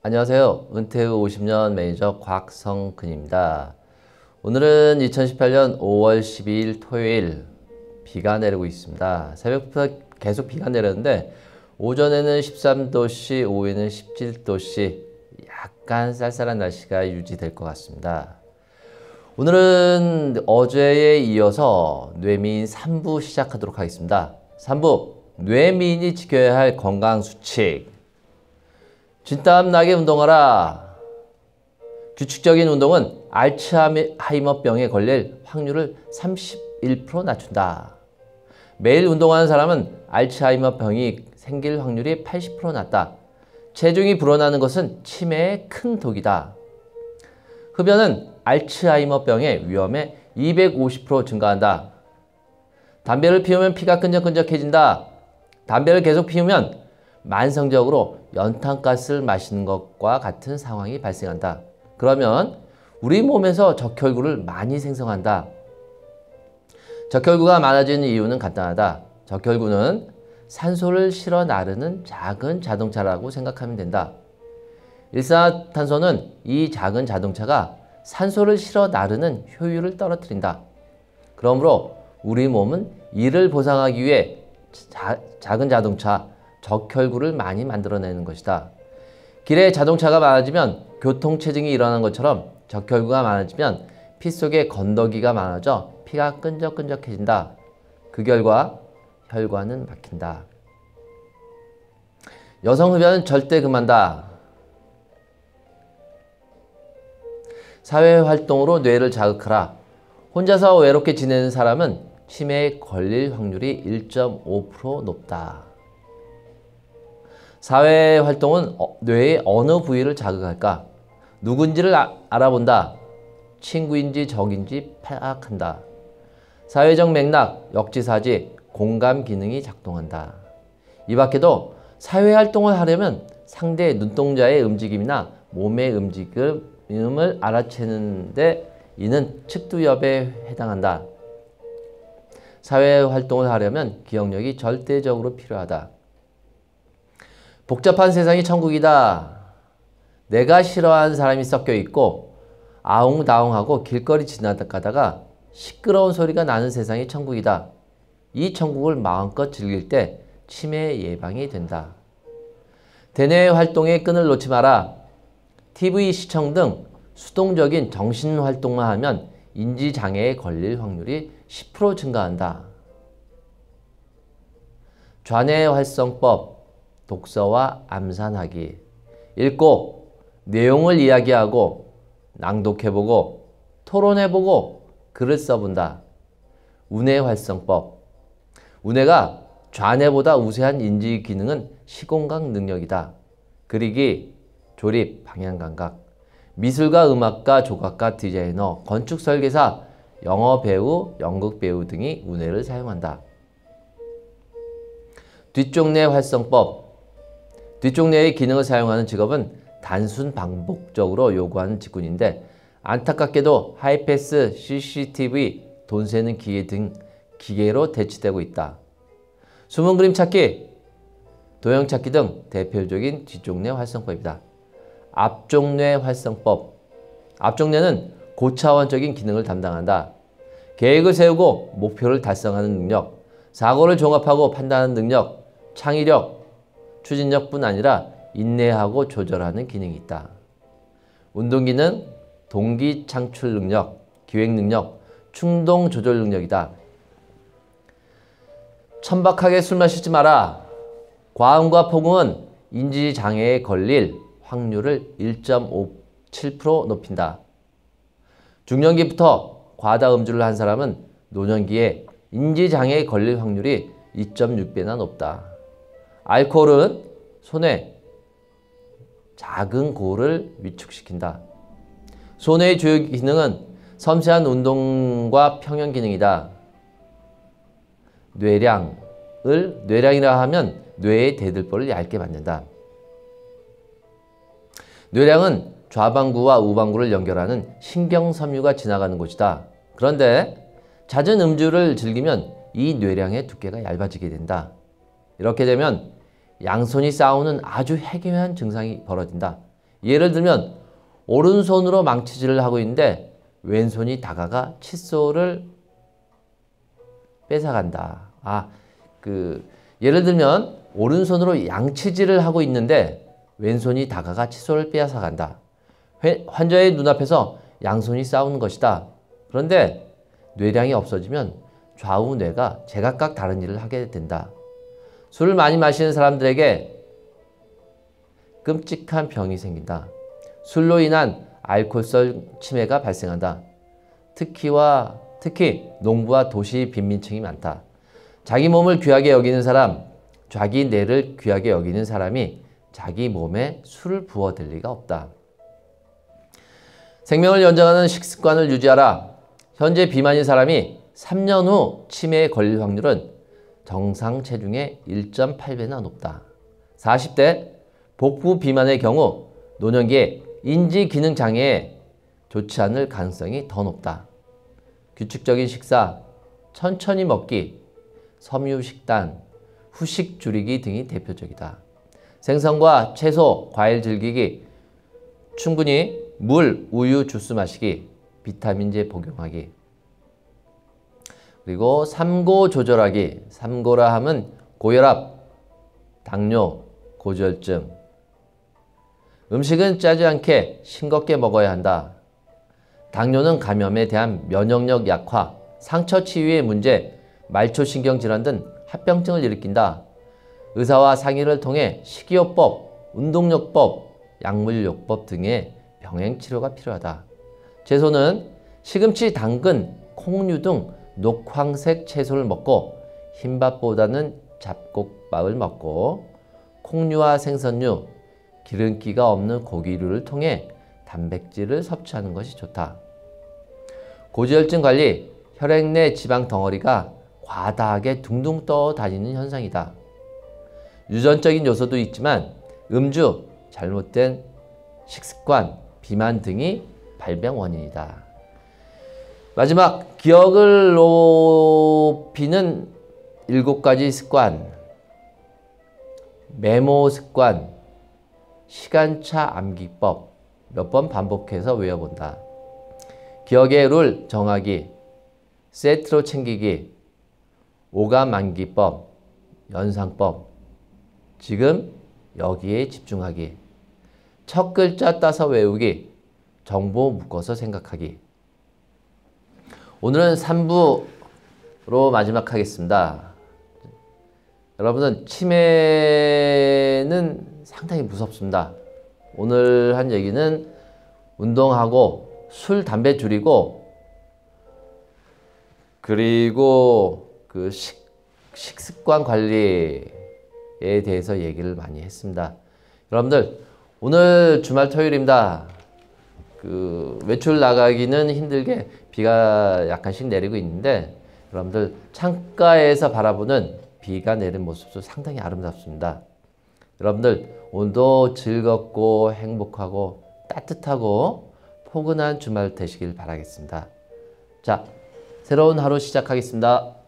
안녕하세요. 은퇴 후 50년 매니저 곽성근입니다. 오늘은 2018년 5월 12일 토요일 비가 내리고 있습니다. 새벽부터 계속 비가 내렸는데 오전에는 13도씨, 오후에는 17도씨 약간 쌀쌀한 날씨가 유지될 것 같습니다. 오늘은 어제에 이어서 뇌미인 3부 시작하도록 하겠습니다. 3부 뇌미인이 지켜야 할 건강수칙. 진땀 나게 운동하라. 규칙적인 운동은 알츠하이머병에 걸릴 확률을 31% 낮춘다. 매일 운동하는 사람은 알츠하이머병이 생길 확률이 80% 낮다. 체중이 불어나는 것은 치매의 큰 독이다. 흡연은 알츠하이머병의 위험에 250% 증가한다. 담배를 피우면 피가 끈적끈적해진다. 담배를 계속 피우면 만성적으로 연탄가스를 마시는 것과 같은 상황이 발생한다. 그러면 우리 몸에서 적혈구를 많이 생성한다. 적혈구가 많아지는 이유는 간단하다. 적혈구는 산소를 실어 나르는 작은 자동차라고 생각하면 된다. 일산화탄소는 이 작은 자동차가 산소를 실어 나르는 효율을 떨어뜨린다. 그러므로 우리 몸은 이를 보상하기 위해 작은 자동차, 적혈구를 많이 만들어내는 것이다. 길에 자동차가 많아지면 교통체증이 일어나는 것처럼 적혈구가 많아지면 피 속에 건더기가 많아져 피가 끈적끈적해진다. 그 결과 혈관은 막힌다. 여성 흡연은 절대 금한다. 사회활동으로 뇌를 자극하라. 혼자서 외롭게 지내는 사람은 치매에 걸릴 확률이 1.5% 높다. 사회활동은 뇌의 어느 부위를 자극할까? 누군지를 알아본다. 친구인지 적인지 파악한다. 사회적 맥락, 역지사지, 공감 기능이 작동한다. 이 밖에도 사회활동을 하려면 상대의 눈동자의 움직임이나 몸의 움직임을 알아채는데 이는 측두엽에 해당한다. 사회활동을 하려면 기억력이 절대적으로 필요하다. 복잡한 세상이 천국이다. 내가 싫어하는 사람이 섞여 있고 아웅다웅하고 길거리 지나가다가 시끄러운 소리가 나는 세상이 천국이다. 이 천국을 마음껏 즐길 때 치매 예방이 된다. 대뇌 활동의 끈을 놓지 마라. TV 시청 등 수동적인 정신활동만 하면 인지장애에 걸릴 확률이 10% 증가한다. 좌뇌 활성법, 독서와 암산하기. 읽고 내용을 이야기하고 낭독해보고 토론해보고 글을 써본다. 우뇌 활성법. 우뇌가 좌뇌보다 우세한 인지 기능은 시공각 능력이다. 그리기, 조립, 방향감각. 미술가, 음악가, 조각가, 디자이너, 건축 설계사, 영어 배우, 연극 배우 등이 우뇌를 사용한다. 뒤쪽뇌 활성법. 뒤쪽뇌의 기능을 사용하는 직업은 단순 반복적으로 요구하는 직군인데 안타깝게도 하이패스, CCTV, 돈 세는 기계 등 기계로 대체되고 있다. 숨은 그림 찾기, 도형 찾기 등 대표적인 뒤쪽뇌 활성법이다. 앞쪽뇌 활성법. 앞쪽뇌는 고차원적인 기능을 담당한다. 계획을 세우고 목표를 달성하는 능력, 사고를 종합하고 판단하는 능력, 창의력, 추진력뿐 아니라 인내하고 조절하는 기능이 있다. 운동기능, 동기 창출 능력, 기획 능력, 충동 조절 능력이다. 천박하게 술 마시지 마라. 과음과 폭음은 인지장애에 걸릴 확률을 1.57% 높인다. 중년기부터 과다 음주를 한 사람은 노년기에 인지장애에 걸릴 확률이 2.6배나 높다. 알코올은 손의 작은 고를 위축시킨다. 손의 주요 기능은 섬세한 운동과 평형 기능이다. 뇌량이라 하면 뇌의 대들보를 얇게 만든다. 뇌량은 좌방구와 우방구를 연결하는 신경섬유가 지나가는 곳이다. 그런데 잦은 음주를 즐기면 이 뇌량의 두께가 얇아지게 된다. 이렇게 되면 양손이 싸우는 아주 해괴한 증상이 벌어진다. 예를 들면 오른손으로 망치질을 하고 있는데 왼손이 다가가 칫솔을 뺏어간다. 예를 들면 오른손으로 양치질을 하고 있는데 왼손이 다가가 칫솔을 빼앗아간다. 환자의 눈앞에서 양손이 싸우는 것이다. 그런데 뇌량이 없어지면 좌우 뇌가 제각각 다른 일을 하게 된다. 술을 많이 마시는 사람들에게 끔찍한 병이 생긴다. 술로 인한 알코올성 치매가 발생한다. 특히 농부와 도시 빈민층이 많다. 자기 몸을 귀하게 여기는 사람, 자기 뇌를 귀하게 여기는 사람이 자기 몸에 술을 부어댈 리가 없다. 생명을 연장하는 식습관을 유지하라. 현재 비만인 사람이 3년 후 치매에 걸릴 확률은 정상 체중의 1.8배나 높다. 40대 복부 비만의 경우 노년기에 인지 기능 장애에 좋지 않을 가능성이 더 높다. 규칙적인 식사, 천천히 먹기, 섬유 식단, 후식 줄이기 등이 대표적이다. 생선과 채소, 과일 즐기기, 충분히 물, 우유, 주스 마시기, 비타민제 복용하기. 그리고 삼고 조절하기. 삼고라 함은 고혈압, 당뇨, 고지혈증. 음식은 짜지 않게 싱겁게 먹어야 한다. 당뇨는 감염에 대한 면역력 약화, 상처 치유의 문제, 말초신경 질환 등 합병증을 일으킨다. 의사와 상의를 통해 식이요법, 운동요법, 약물요법 등의 병행 치료가 필요하다. 채소는 시금치, 당근, 콩류 등 녹황색 채소를 먹고 흰밥보다는 잡곡밥을 먹고 콩류와 생선류, 기름기가 없는 고기류를 통해 단백질을 섭취하는 것이 좋다. 고지혈증 관리, 혈액 내 지방 덩어리가 과다하게 둥둥 떠 다니는 현상이다. 유전적인 요소도 있지만 음주, 잘못된 식습관, 비만 등이 발병 원인이다. 마지막, 기억을 높이는 7가지 습관. 메모 습관, 시간차 암기법, 몇 번 반복해서 외워본다. 기억의 룰 정하기, 세트로 챙기기, 오감 암기법, 연상법, 지금 여기에 집중하기, 첫 글자 따서 외우기, 정보 묶어서 생각하기. 오늘은 3부로 마지막 하겠습니다. 여러분은 치매는 상당히 무섭습니다. 오늘 한 얘기는 운동하고 술, 담배 줄이고 그리고 그 식습관 관리에 대해서 얘기를 많이 했습니다. 여러분들 오늘 주말 토요일입니다. 외출 나가기는 힘들게 비가 약간씩 내리고 있는데 여러분들 창가에서 바라보는 비가 내린 모습도 상당히 아름답습니다. 여러분들 오늘도 즐겁고 행복하고 따뜻하고 포근한 주말 되시길 바라겠습니다. 자, 새로운 하루 시작하겠습니다.